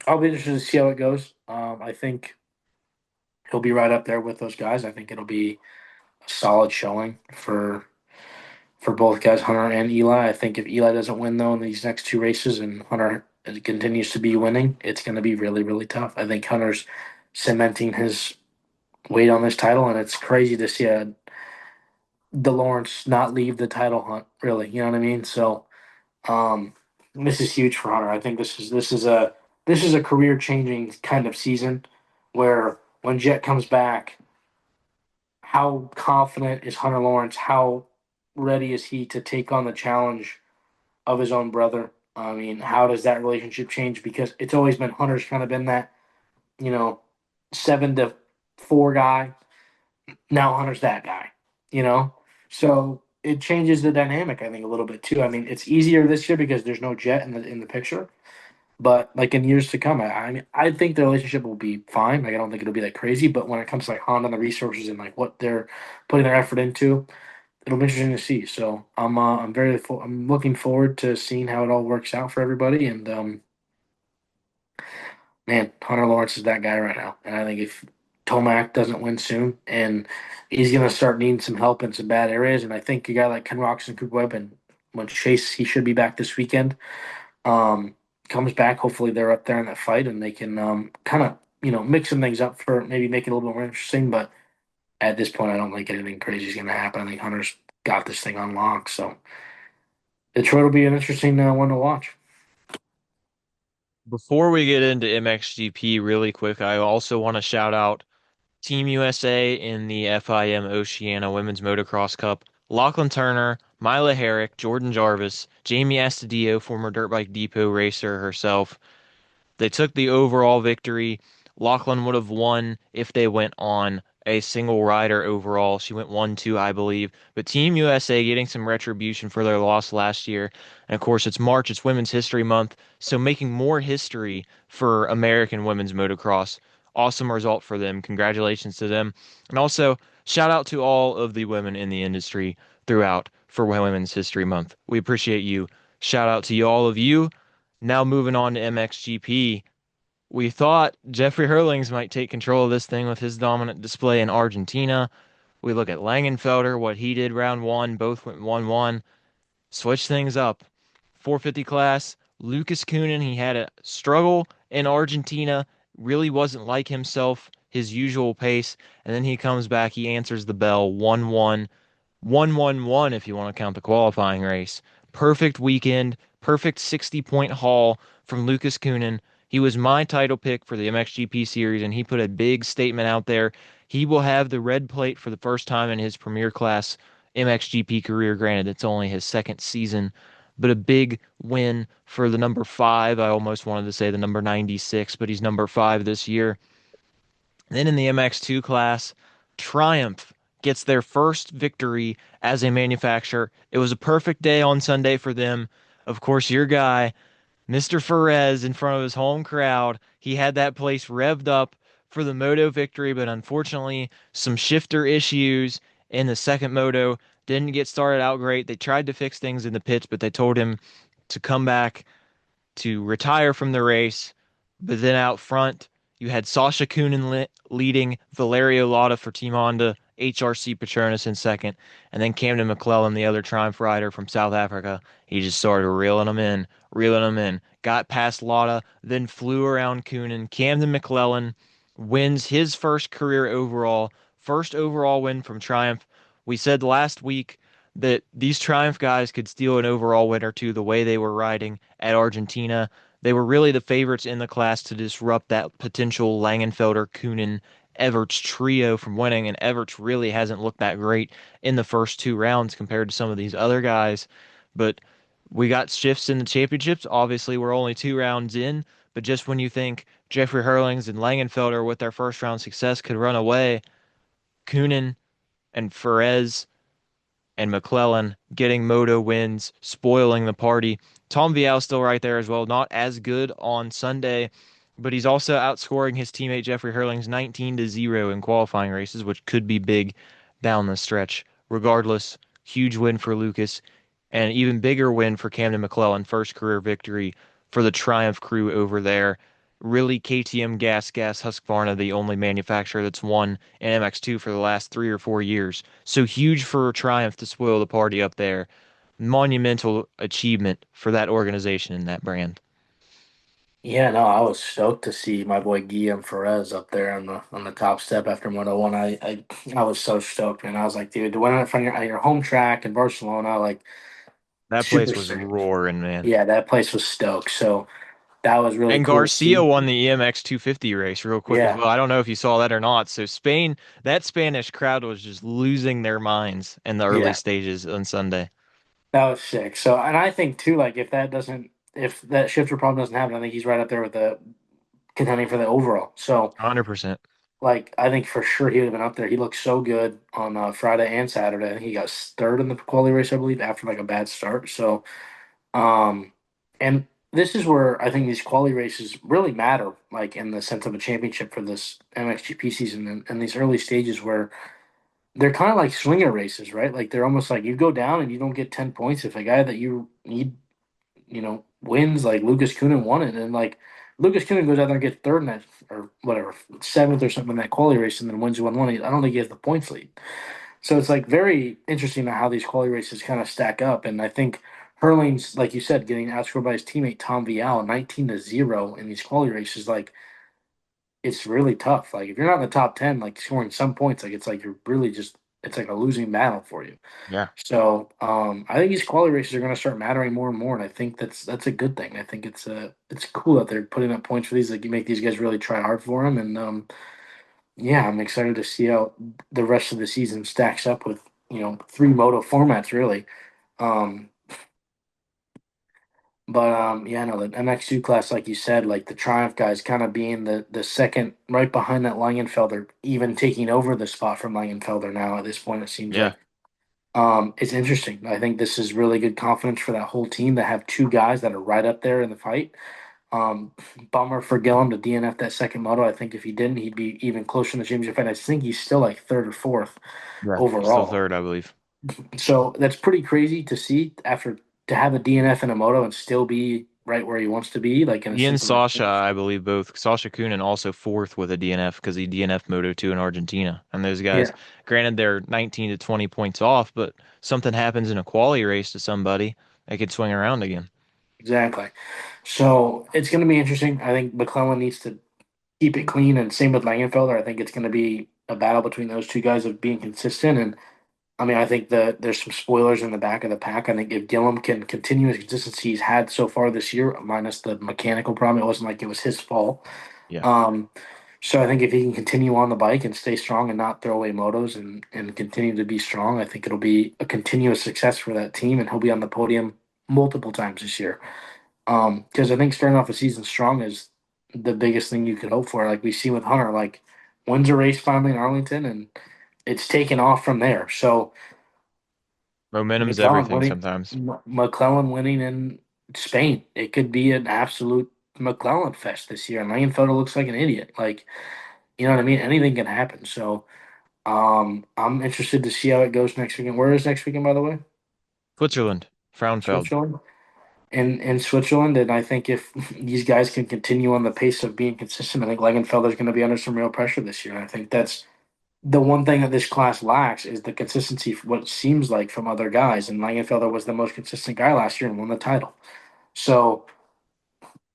I'll be interested to see how it goes. I think he'll be right up there with those guys. I think it'll be a solid showing for both guys, Hunter and Eli. I think if Eli doesn't win though in these next two races and Hunter continues to be winning, it's going to be really, really tough. I think Hunter's cementing his weight on this title, and it's crazy to see DeLawrence not leave the title hunt. Really, you know what I mean? So this is huge for Hunter. I think this is a career changing kind of season where when Jet comes back, how confident is Hunter Lawrence? How ready is he to take on the challenge of his own brother? I mean, how does that relationship change? Because it's always been Hunter's kind of been that, you know, 7-4 guy. Now Hunter's that guy, you know? So it changes the dynamic, I think, a little bit too. I mean, it's easier this year because there's no Jet in the picture. But like in years to come, I mean, I think the relationship will be fine. Like I don't think it'll be like crazy. But when it comes to like Honda and the resources and like what they're putting their effort into, it'll be interesting to see. So I'm looking forward to seeing how it all works out for everybody. And man, Hunter Lawrence is that guy right now. And I think if Tomac doesn't win soon, and he's gonna start needing some help in some bad areas, and I think a guy like Ken Roczen, Cooper Webb, and when Chase, he should be back this weekend. Um, Comes back. Hopefully, they're up there in that fight, and they can kind of mixing things up for maybe make it a little bit more interesting. But at this point, I don't think anything crazy is going to happen. I think Hunter's got this thing on lock. So Detroit will be an interesting one to watch. Before we get into MXGP really quick, I also want to shout out Team USA in the FIM Oceania Women's Motocross Cup. Lachlan Turner, Mila Herrick, Jordan Jarvis, Jamie Astudillo, former Dirt Bike Depot racer herself. They took the overall victory. Lachlan would have won if they went on a single rider overall. She went 1-2, I believe. But Team USA getting some retribution for their loss last year. And of course, it's March, it's Women's History Month. So making more history for American women's motocross. Awesome result for them. Congratulations to them. And also, shout out to all of the women in the industry throughout for Women's History Month. We appreciate you. Shout out to all of you. Now moving on to MXGP. We thought Jeffrey Hurlings might take control of this thing with his dominant display in Argentina. We look at Langenfelder, what he did round one, both went 1-1. Switch things up. 450 class, Lucas Coenen, he had a struggle in Argentina, really wasn't like himself, his usual pace, and then he comes back, he answers the bell 1-1. 1-1-1 if you want to count the qualifying race. Perfect weekend, perfect 60-point haul from Lucas Coenen. He was my title pick for the MXGP series, and he put a big statement out there. He will have the red plate for the first time in his premier class MXGP career. Granted, it's only his second season, but a big win for the number five. I almost wanted to say the number 96, but he's number five this year. Then in the MX2 class, Triumph gets their first victory as a manufacturer. It was a perfect day on Sunday for them. Of course, your guy, Mr. Ferez, in front of his home crowd, he had that place revved up for the moto victory, but unfortunately, some shifter issues in the second moto didn't get started out great. They tried to fix things in the pits, but they told him to come back to retire from the race. But then out front, you had Sasha Coonan leading, Valerio Lotta for Team Honda, HRC Petronas in second, and then Camden McLellan, the other Triumph rider from South Africa. He just started reeling them in. Got past Lotta, then flew around Coonan. Camden McLellan wins his first overall win from Triumph. We said last week that these Triumph guys could steal an overall win or two the way they were riding at Argentina. They were really the favorites in the class to disrupt that potential Langenfelder, Coonan, Everts trio from winning, and Everts really hasn't looked that great in the first two rounds compared to some of these other guys. But we got shifts in the championships. Obviously, we're only two rounds in, but just when you think Jeffrey Hurlings and Langenfelder with their first round success could run away, Coonan and Ferez and McLellan getting moto wins, spoiling the party. Tom Vial still right there as well, not as good on Sunday, but he's also outscoring his teammate Jeffrey Hurlings 19-0 in qualifying races, which could be big down the stretch. Regardless, huge win for Lucas, and an even bigger win for Camden McLellan, first career victory for the Triumph crew over there. Really, KTM Gas Husqvarna, the only manufacturer that's won an MX2 for the last 3 or 4 years. So huge for Triumph to spoil the party up there. Monumental achievement for that organization and that brand. Yeah, no, I was stoked to see my boy Guillaume Ferez up there on the top step after Moto One. I was so stoked, man. I was like, dude, to win it from your home track in Barcelona, like That super place was sick. roaring, man. Yeah, that place was stoked. So that was really And cool to Garcia see. won the EMX 250 race real quick as Yeah, well. I don't know if you saw that or not. So Spain, that Spanish crowd was just losing their minds in the early yeah, stages on Sunday. that was sick. So, and I think too, like if that shifter problem doesn't happen, I think he's right up there with the contending for the overall. So, 100%. like, I think for sure he would have been up there. He looked so good on Friday and Saturday. I think he got third in the quality race, I believe, after like a bad start. So, um, and this is where I think these quality races really matter, like in the sense of a championship for this MXGP season and these early stages where they're kind of like swinger races, right? Like they're almost like you go down and you don't get 10 points if a guy that you need, wins like Lucas Coonan won it. And like Lucas Coonan goes out there and gets third in that or whatever, seventh or something in that quality race and then wins 1-1. I don't think he has the points lead. So it's like very interesting how these quality races kind of stack up. And I think Hurling's, like you said, getting outscored by his teammate Tom Vial 19-0 in these quality races, like it's really tough. Like if you're not in the top 10, like scoring some points, like it's like you're really just it's like a losing battle for you. Yeah. So I think these quality races are going to start mattering more and more, and I think that's a good thing. I think it's cool that they're putting up points for these. Like you make these guys really try hard for them, and yeah, I'm excited to see how the rest of the season stacks up with three moto formats really. Um, but yeah, no, the MX2 class, like you said, like the Triumph guys kind of being the second right behind that Langenfelder, even taking over the spot from Langenfelder now at this point, it seems Yeah. like. It's interesting. I think this is really good confidence for that whole team to have two guys that are right up there in the fight. Um, Bummer for Gillum to DNF that second moto. I think if he didn't, he'd be even closer in the championship fight. I think he's still like third or fourth Yeah. Still overall. third, I believe. So that's pretty crazy to see after to have a DNF in a moto and still be right where he wants to be, like in a He and simple Sasha, race. I believe both. Sasha Coenen also fourth with a DNF because he DNF Moto 2 in Argentina. And those guys, Yeah, granted, they're 19 to 20 points off, but something happens in a quality race to somebody, they could swing around again. exactly. So it's going to be interesting. I think McLellan needs to keep it clean, and same with Langenfelder. I think it's going to be a battle between those two guys of being consistent. And I mean, I think that there's some spoilers in the back of the pack. I think if Gillum can continue his consistency he's had so far this year, minus the mechanical problem, it wasn't like it was his fault. Yeah. Um, so I think if he can continue on the bike and stay strong and not throw away motos and continue to be strong, I think it'll be a continuous success for that team, and he'll be on the podium multiple times this year. Because I think starting off a season strong is the biggest thing you could hope for. Like we see with Hunter, like wins a race finally in Arlington, and it's taken off from there. So Momentum's McLellan everything winning, sometimes. McLellan winning in Spain, it could be an absolute McLellan fest this year. And Langenfelder looks like an idiot. Like you know what I mean? Anything can happen. So I'm interested to see how it goes next weekend. Where is next weekend, by the way? Switzerland, Frauenfeld. Switzerland. In Switzerland, and I think if these guys can continue on the pace of being consistent, I think Langenfelder's going to be under some real pressure this year. And I think that's the one thing that this class lacks is the consistency for what it seems like from other guys. And Langenfelder was the most consistent guy last year and won the title. So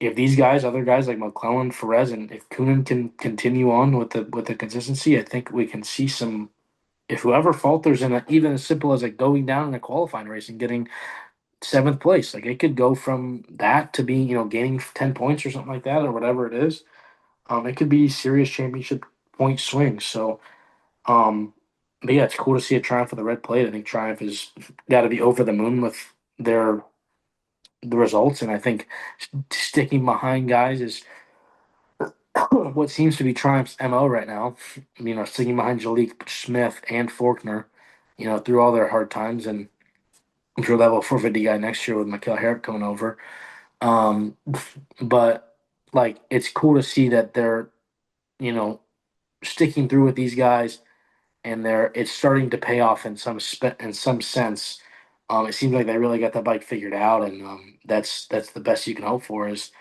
if these guys, other guys like McLellan, Perez, and if Coenen can continue on with the consistency, I think we can see some. If whoever falters in even as simple as like going down in a qualifying race and getting seventh place. Like it could go from that to being, gaining 10 points or something like that or whatever it is. It could be serious championship point swings. So, but yeah, it's cool to see a Triumph for the red plate. I think Triumph has got to be over the moon with their the results, and I think sticking behind guys is what seems to be Triumph's MO right now. Sticking behind Jalik Smith and Faulkner, through all their hard times, and I'm sure that will 450 guy next year with Mikael Herrick coming over. Um, but like it's cool to see that they're, you know, sticking through with these guys and it's starting to pay off in some sense. It seems like they really got the bike figured out, and that's the best you can hope for is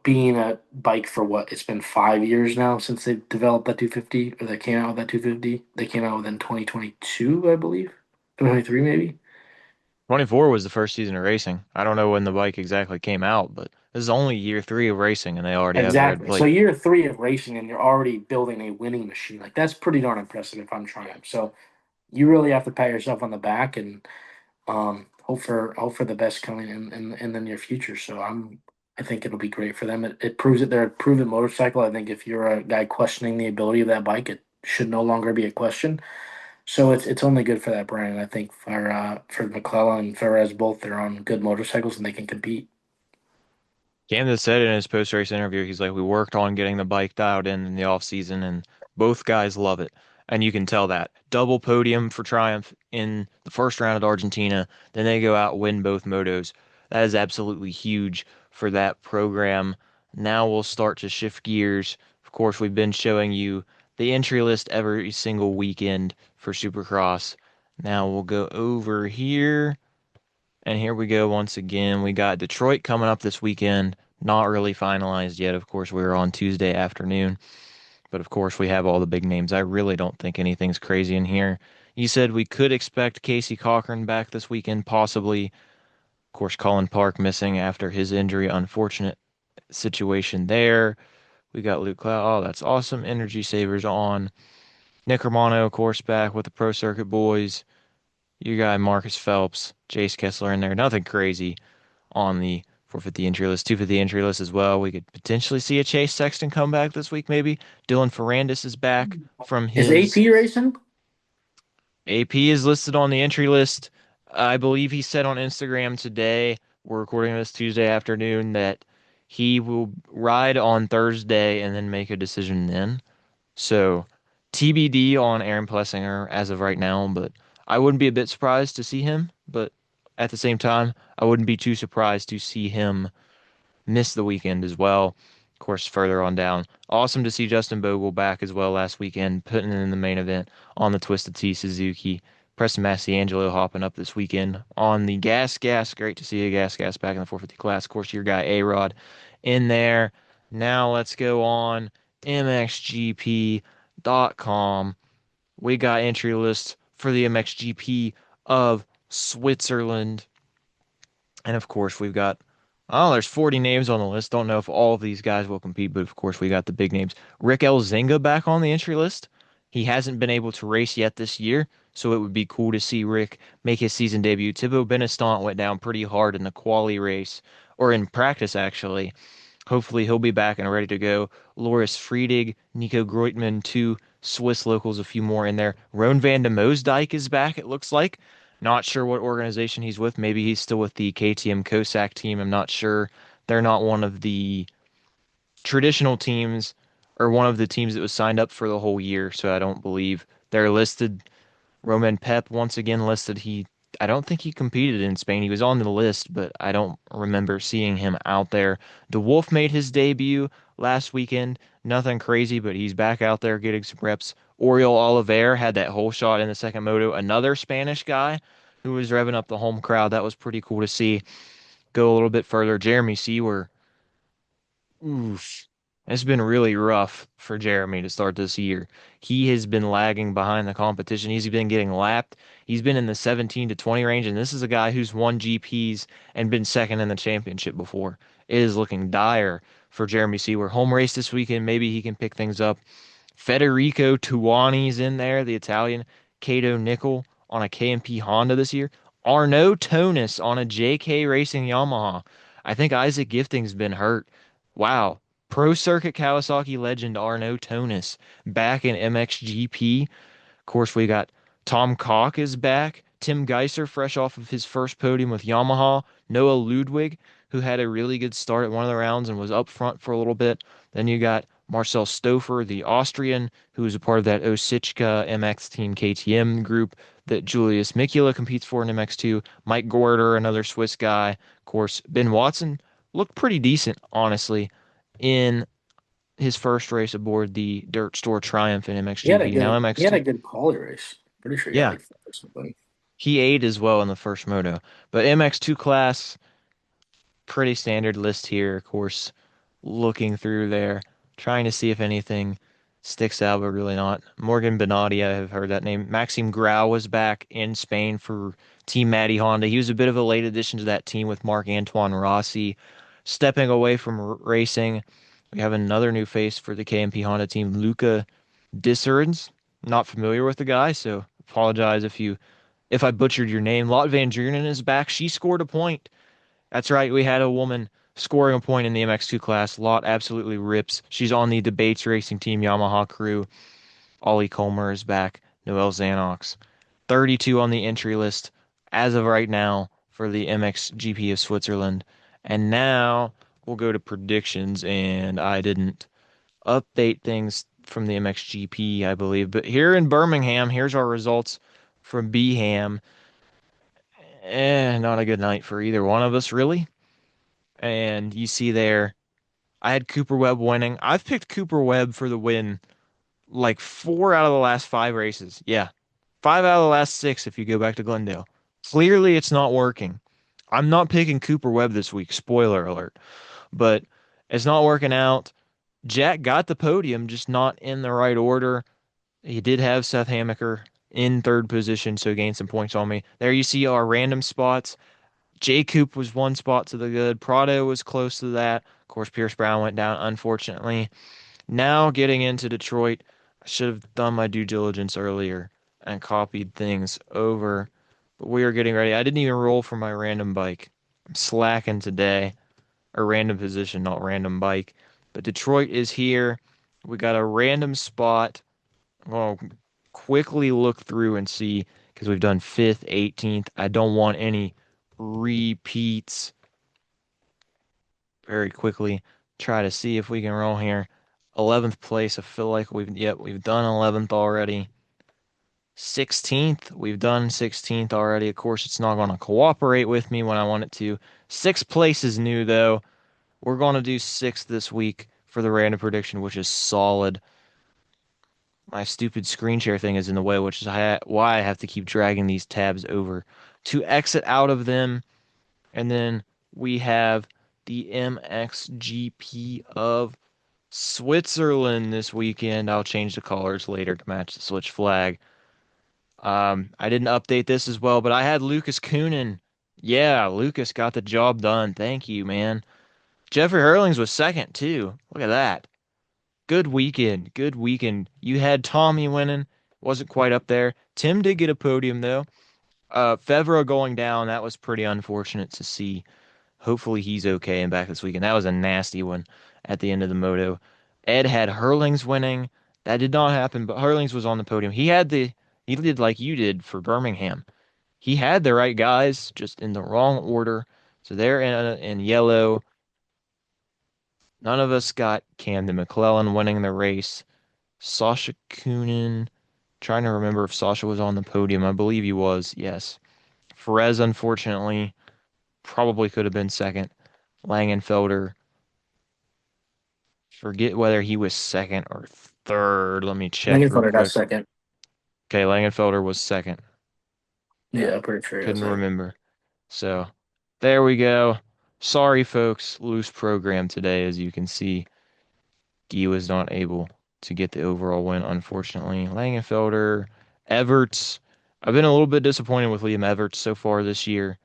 being a bike for what it's been 5 years now since they developed that 250 or they came out with that 250. They came out with in 2022, I believe, 2023 maybe. 24 was the first season of racing. I don't know when the bike exactly came out, but this is only year three of racing and they already have the red Exactly. So plate. year three of racing, and you're already building a winning machine. Like that's pretty darn impressive if I'm trying. So you really have to pat yourself on the back and hope for the best coming in the near future. So I think it'll be great for them. It proves that they're a proven motorcycle. I think if you're a guy questioning the ability of that bike, it should no longer be a question. So it's only good for that brand. I think for McLellan and Perez both, they're on good motorcycles and they can compete. Camden said in his post-race interview, he's like, we worked on getting the bike dialed in the off season, and both guys love it. And you can tell that. Double podium for Triumph in the first round at Argentina. Then they go out and win both motos. That is absolutely huge for that program. Now we'll start to shift gears. Of course, we've been showing you the entry list every single weekend for Supercross. Now we'll go over here. And here we go once again. We got Detroit coming up this weekend. Not really finalized yet. Of course, we're on Tuesday afternoon. But of course, we have all the big names. I really don't think anything's crazy in here. You said we could expect Casey Cochran back this weekend, possibly. Of course, Colin Park missing after his injury. Unfortunate situation there. We got Luke Cloud. Oh, that's awesome. Energy Savers on. Nick Romano, of course, back with the Pro Circuit boys. You got Marcus Phelps, Chase Kessler in there. Nothing crazy on the 450 entry list, 250 entry list as well. We could potentially see a Chase Sexton come back this week, maybe. Dylan Ferrandis is back from Is his AP racing? AP is listed on the entry list. I believe he said on Instagram today, we're recording this Tuesday afternoon, that he will ride on Thursday and then make a decision then. So TBD on Aaron Plessinger as of right now, but I wouldn't be a bit surprised to see him. But at the same time, I wouldn't be too surprised to see him missed the weekend as well. Of course, further on down. Awesome to see Justin Bogle back as well last weekend, putting in the main event on the Twisted Tea Suzuki. Preston Massiangelo hopping up this weekend on the Gas Gas. Great to see a Gas Gas back in the 450 class. Of course, your guy A-Rod in there. Now let's go on MXGP.com. We got entry lists for the MXGP of Switzerland. And of course, we've got, oh, there's 40 names on the list. Don't know if all of these guys will compete, but of course, we got the big names. Rick Elzinga back on the entry list. He hasn't been able to race yet this year, so it would be cool to see Rick make his season debut. Thibaut Benestant went down pretty hard in the quali race, or in practice, actually. Hopefully, he'll be back and ready to go. Loris Friedig, Nico Groitman, two Swiss locals, a few more in there. Roan van de Moosdijk is back, it looks like. Not sure what organization he's with. Maybe he's still with the KTM Kosak team. I'm not sure. They're not one of the traditional teams or one of the teams that was signed up for the whole year, so I don't believe they're listed. Roman Pep once again listed. I don't think he competed in Spain. He was on the list, but I don't remember seeing him out there. DeWolf made his debut last weekend. Nothing crazy, but he's back out there getting some reps. Oriol Oliveira had that whole shot in the second moto. Another Spanish guy who was revving up the home crowd. That was pretty cool to see. Go a little bit further. Jeremy Seawer. Oof. It's been really rough for Jeremy to start this year. He has been lagging behind the competition. He's been getting lapped. He's been in the 17 to 20 range, and this is a guy who's won GPs and been second in the championship before. It is looking dire for Jeremy Seawer. Home race this weekend. Maybe he can pick things up. Federico Tuani's in there, the Italian. Cato Nickel on a KMP Honda this year. Arnaud Tonis on a JK Racing Yamaha. I think Isaac Gifting's been hurt. Wow. Pro Circuit Kawasaki legend Arnaud Tonis back in MXGP. Of course, we got Tom Cock is back. Tim Geiser, fresh off of his first podium with Yamaha. Noah Ludwig, who had a really good start at one of the rounds and was up front for a little bit. Then you got Marcel Stouffer, the Austrian, who is a part of that Osichka MX Team KTM group that Julius Mikula competes for in MX2. Mike Gorder, another Swiss guy. Of course, Ben Watson looked pretty decent, honestly, in his first race aboard the Dirt Store Triumph in MXGP. Now He had MX2. a good quali race. Pretty sure he got Yeah, like fifth or something. he ate as well in the first moto. But MX2 class, pretty standard list here, of course, looking through there, trying to see if anything sticks out, but really not. Morgan Benatti, I have heard that name. Maxime Grau was back in Spain for Team Matty Honda. He was a bit of a late addition to that team with Marc Antoine Rossi stepping away from racing. We have another new face for the KMP Honda team, Luca Disserens. Not familiar with the guy, so apologize if I butchered your name. Lot Van Drunen is back. She scored a point. That's right. We had a woman scoring a point in the MX2 class. Lot absolutely rips. She's on the Debates Racing Team Yamaha crew. Ollie Colmer is back. Noel Zanox. 32 on the entry list as of right now for the MXGP of Switzerland. And now we'll go to predictions. And I didn't update things from the MXGP, I believe. But here in Birmingham, here's our results from Beham. Not a good night for either one of us, really. And you see there, I had Cooper Webb winning. I've picked Cooper Webb for the win like four out of the last five races. Yeah, five out of the last six if you go back to Glendale. Clearly, it's not working. I'm not picking Cooper Webb this week. Spoiler alert. But it's not working out. Jack got the podium, just not in the right order. He did have Seth Hamaker in third position, so gained some points on me. There you see our random spots. J Coop was one spot to the good. Prado was close to that. Of course, Pierce Brown went down, unfortunately. Now getting into Detroit, I should have done my due diligence earlier and copied things over. But we are getting ready. I didn't even roll for my random bike. I'm slacking today. Or random position, not random bike. But Detroit is here. We got a random spot. I'm going to quickly look through and see because we've done 5th, 18th. I don't want any repeats. Very quickly try to see if we can roll here. 11th place. I feel like we've done 11th already. 16th, we've done 16th already. Of course, it's not going to cooperate with me when I want it to. 6th place is new though. We're going to do 6th this week for the random prediction, which is solid. My stupid screen share thing is in the way, which is why I have to keep dragging these tabs over to exit out of them. And then we have the MXGP of Switzerland this weekend. I'll change the colors later to match the Switch flag. I didn't update this as well, but I had Lucas Coenen. Yeah, Lucas got the job done. Thank you, man. Jeffrey Hurlings was second too. Look at that. Good weekend. Good weekend. You had Tommy winning. Wasn't quite up there. Tim did get a podium though. Fevra going down, that was pretty unfortunate to see. Hopefully he's okay and back this weekend. That was a nasty one at the end of the moto. Ed had Hurlings winning. That did not happen, but Hurlings was on the podium. He did like you did for Birmingham. He had the right guys, just in the wrong order. So they're in yellow. None of us got Camden McLellan winning the race. Sasha Coonan. Trying to remember if Sasha was on the podium. I believe he was, yes. Perez, unfortunately, probably could have been second. Langenfelder, forget whether he was second or third. Let me check real Linville got quick. second. Okay, Langenfelder was second. Yeah, I'm pretty sure he got Couldn't second. remember. So there we go. Sorry, folks. Loose program today, as you can see. Guy was not able to get the overall win, unfortunately. Langenfelder, Everts. I've been a little bit disappointed with Liam Everts so far this year.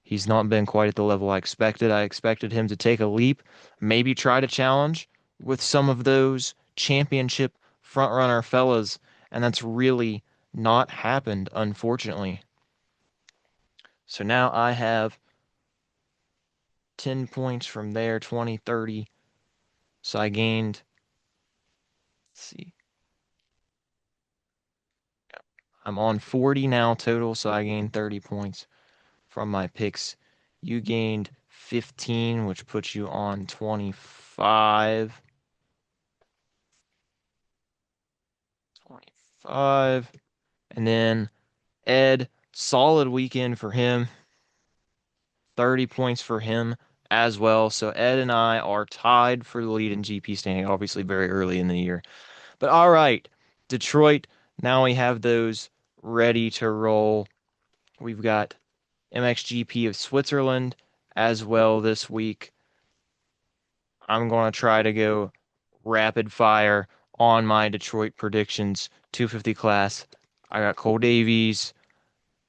He's not been quite at the level I expected. I expected him to take a leap, maybe try to challenge with some of those championship frontrunner fellas, and that's really not happened, unfortunately. So now I have 10 points from there, 20, 30. So I gained, let's see, I'm on 40 now total, so I gained 30 points from my picks. You gained 15, which puts you on 25. 25. And then Ed, solid weekend for him. 30 points for him as well. So Ed and I are tied for the lead in GP standing, obviously very early in the year. But all right, Detroit, now we have those ready to roll. We've got MXGP of Switzerland as well this week. I'm going to try to go rapid fire on my Detroit predictions. 250 class. I got Cole Davies.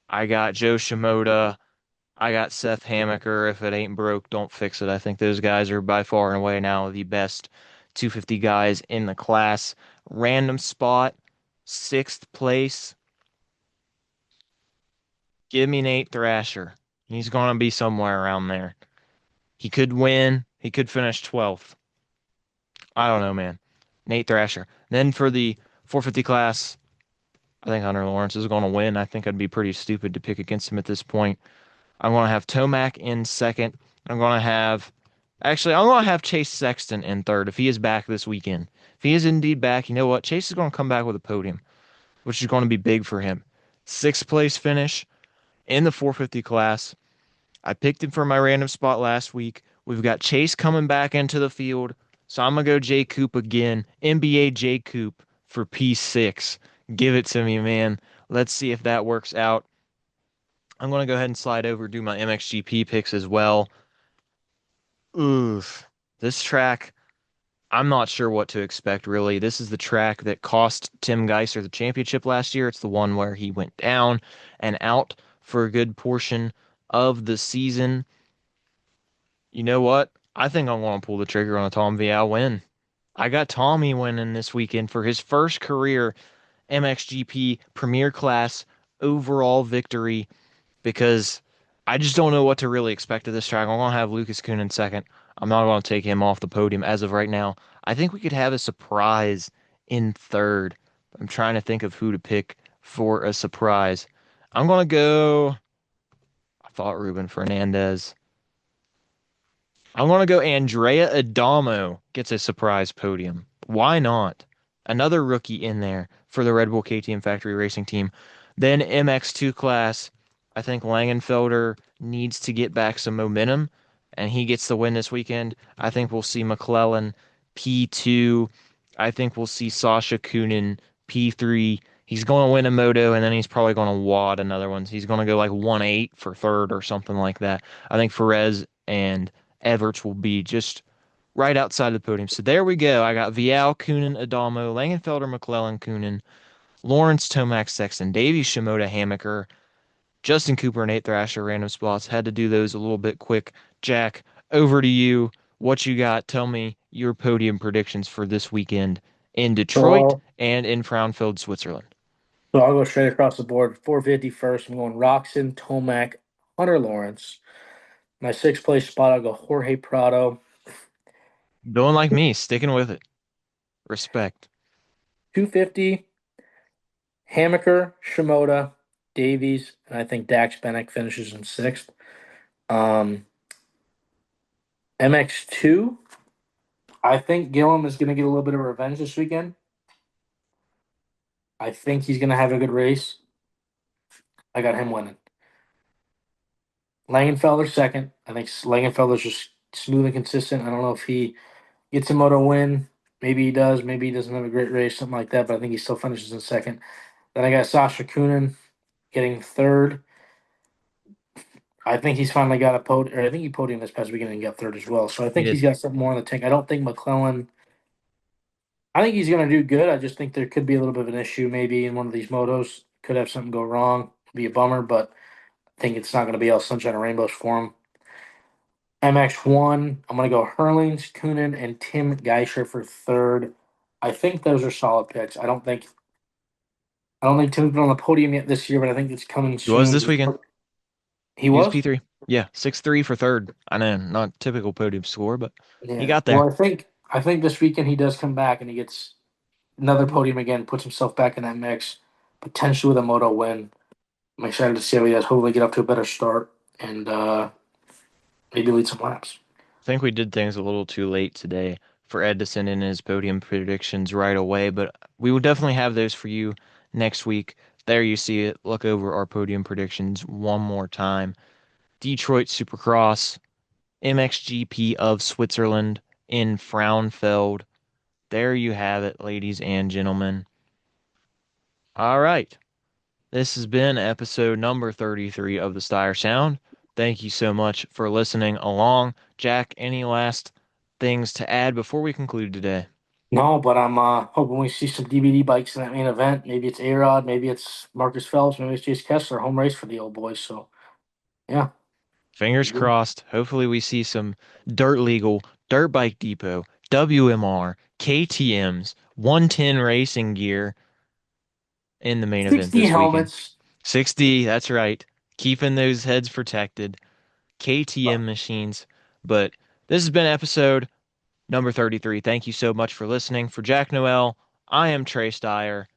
I got Joe Shimoda. I got Seth Hamaker. If it ain't broke, don't fix it. I think those guys are by far and away now the best 250 guys in the class. Random spot, 6th place. Give me Nate Thrasher. He's going to be somewhere around there. He could win. He could finish 12th. I don't know, man. Nate Thrasher. Then for the 450 class, I think Hunter Lawrence is going to win. I think I'd be pretty stupid to pick against him at this point. I'm going to have Tomac in second. I'm going to have, actually, I'm going to have Chase Sexton in third if he is back this weekend. If he is indeed back, you know what? Chase is going to come back with a podium, which is going to be big for him. 6th place finish in the 450 class. I picked him for my random spot last week. We've got Chase coming back into the field. So I'm going to go J Coop again. NBA J Coop for P6. Give it to me, man. Let's see if that works out. I'm going to go ahead and slide over, do my MXGP picks as well. Oof. This track, I'm not sure what to expect, really. This is the track that cost Tim Geiser the championship last year. It's the one where he went down and out for a good portion of the season. You know what? I think I'm going to pull the trigger on a Tom Vial win. I got Tommy winning this weekend for his first career MXGP Premier Class overall victory because I just don't know what to really expect of this track. I'm going to have Lucas Coenen second. I'm not going to take him off the podium as of right now. I think we could have a surprise in third. I'm trying to think of who to pick for a surprise. I'm going to go, I thought Ruben Fernandez. I want to go Andrea Adamo gets a surprise podium. Why not? Another rookie in there for the Red Bull KTM Factory Racing Team. Then MX2 class, I think Langenfelder needs to get back some momentum, and he gets the win this weekend. I think we'll see McLellan P2. I think we'll see Sasha Kunin P3. He's going to win a moto, and then he's probably going to wad another one. He's going to go like 1-8 for third or something like that. I think Perez and Everts will be just right outside the podium. So there we go. I got Vial, Coonan, Adamo, Langenfelder, McLellan, Coonan, Lawrence, Tomac, Sexton, Davey, Shimoda, Hammaker, Justin Cooper, and Nate Thrasher, random spots. Had to do those a little bit quick. Jack, over to you. What you got? Tell me your podium predictions for this weekend in Detroit So, and in Frauenfeld, Switzerland. I'll go straight across the board. 450 first. I'm going Roczen, Tomac, Hunter Lawrence. My sixth place spot, I'll go Jorge Prado. Doing like me, sticking with it. Respect. 250, Hammaker, Shimoda, Davies, and I think Dax Bennick finishes in sixth. Um, MX2, I think Gillum is going to get a little bit of revenge this weekend. I think he's going to have a good race. I got him winning. Langenfelder second. I think Langenfelder's just smooth and consistent. I don't know if he gets a moto win. Maybe he does. Maybe he doesn't have a great race, something like that. But I think he still finishes in second. Then I got Sasha Kunin getting third. I think he's finally got a podium. Or I think he podiumed this past weekend and got third as well. So I He think he's did. got something more in the tank. I don't think McLellan. I think he's going to do good. I just think there could be a little bit of an issue maybe in one of these motos. Could have something go wrong. Be a bummer, but I think it's not going to be all sunshine and rainbows for him. MX1, I'm going to go Hurlings, Coonan, and Tim Geisher for third. I think those are solid picks. I don't think Tim's been on the podium yet this year, but I think it's coming He was soon. this weekend. He He was was? P3. Yeah, 6-3 for third. I know, not typical podium score, but he Yeah. got there. Well, I think this weekend he does come back and he gets another podium again, puts himself back in that mix, potentially with a moto win. I'm excited to see how he does. Hopefully, get up to a better start and maybe lead some laps. I think we did things a little too late today for Ed to send in his podium predictions right away, but we will definitely have those for you next week. There you see it. Look over our podium predictions one more time. Detroit Supercross, MXGP of Switzerland in Frauenfeld. There you have it, ladies and gentlemen. All right. This has been episode number 33 of the Stire Sound. Thank you so much for listening along. Jack, any last things to add before we conclude today? No, but I'm hoping we see some DVD bikes in that main event. Maybe it's A-Rod, maybe it's Marcus Phelps, maybe it's Chase Kessler, home race for the old boys. So, yeah. Fingers crossed. Hopefully, we see some Dirt Legal, Dirt Bike Depot, WMR, KTM's, 110 racing gear in the main event 60 this weekend. helmets. 60, that's right. Keeping those heads protected. KTM machines. But this has been episode number 33. Thank you so much for listening. For Jack Noel, I am Trey Stire.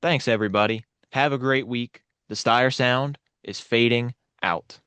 Thanks, everybody. Have a great week. The Stire Sound is fading out.